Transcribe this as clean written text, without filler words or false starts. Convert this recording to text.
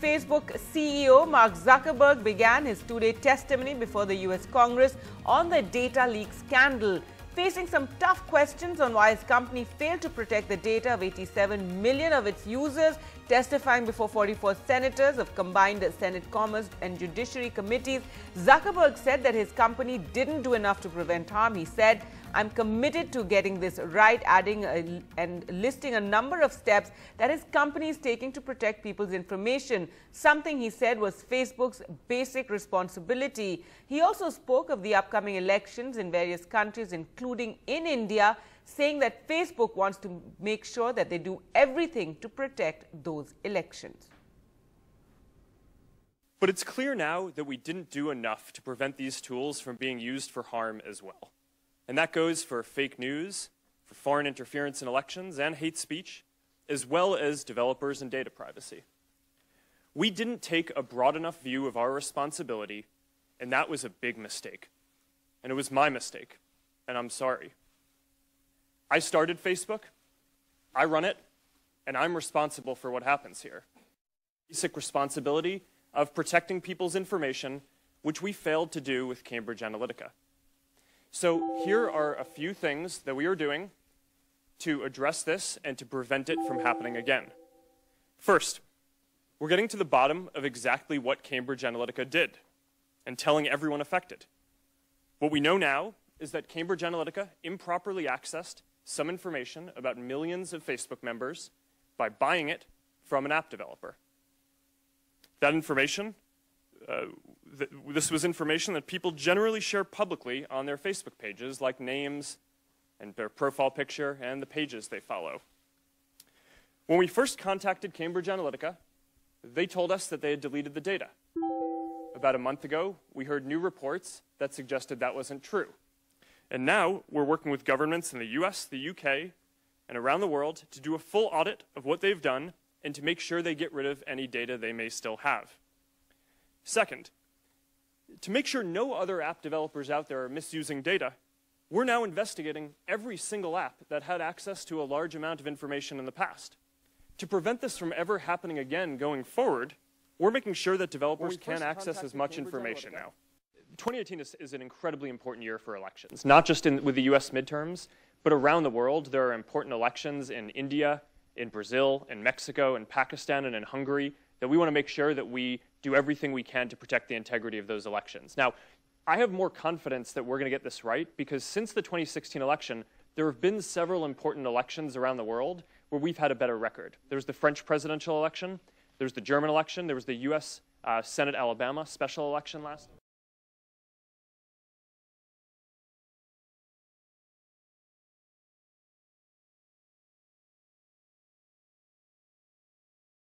Facebook CEO Mark Zuckerberg began his two-day testimony before the US Congress on the data leak scandal, facing some tough questions on why his company failed to protect the data of 87 million of its users. Testifying before 44 senators of combined Senate Commerce and Judiciary committees, Zuckerberg said that his company didn't do enough to prevent harm. He said, "I'm committed to getting this right," adding and listing a number of steps that his company is taking to protect people's information, something he said was Facebook's basic responsibility. He also spoke of the upcoming elections in various countries, including in India, saying that Facebook wants to make sure that they do everything to protect those elections. But it's clear now that we didn't do enough to prevent these tools from being used for harm as well. And that goes for fake news, for foreign interference in elections, and hate speech, as well as developers and data privacy. We didn't take a broad enough view of our responsibility, and that was a big mistake. And it was my mistake, and I'm sorry. I started Facebook, I run it, and I'm responsible for what happens here. Basic responsibility of protecting people's information, which we failed to do with Cambridge Analytica. So here are a few things that we are doing to address this and to prevent it from happening again. First, we're getting to the bottom of exactly what Cambridge Analytica did and telling everyone affected. What we know now is that Cambridge Analytica improperly accessed some information about millions of Facebook members by buying it from an app developer. That information, this was information that people generally share publicly on their Facebook pages, like names and their profile picture and the pages they follow. When we first contacted Cambridge Analytica, they told us that they had deleted the data. About a month ago, we heard new reports that suggested that wasn't true. And now we're working with governments in the US, the UK, and around the world to do a full audit of what they've done and to make sure they get rid of any data they may still have. Second, to make sure no other app developers out there are misusing data, we're now investigating every single app that had access to a large amount of information in the past. To prevent this from ever happening again going forward, we're making sure that developers can access as much information now. 2018 is an incredibly important year for elections, not just with the US midterms, but around the world. There are important elections in India, in Brazil, in Mexico, in Pakistan, and in Hungary that we want to make sure that we do everything we can to protect the integrity of those elections. Now, I have more confidence that we're going to get this right because since the 2016 election, there have been several important elections around the world where we've had a better record. There was the French presidential election, there was the German election, there was the US Senate Alabama special election last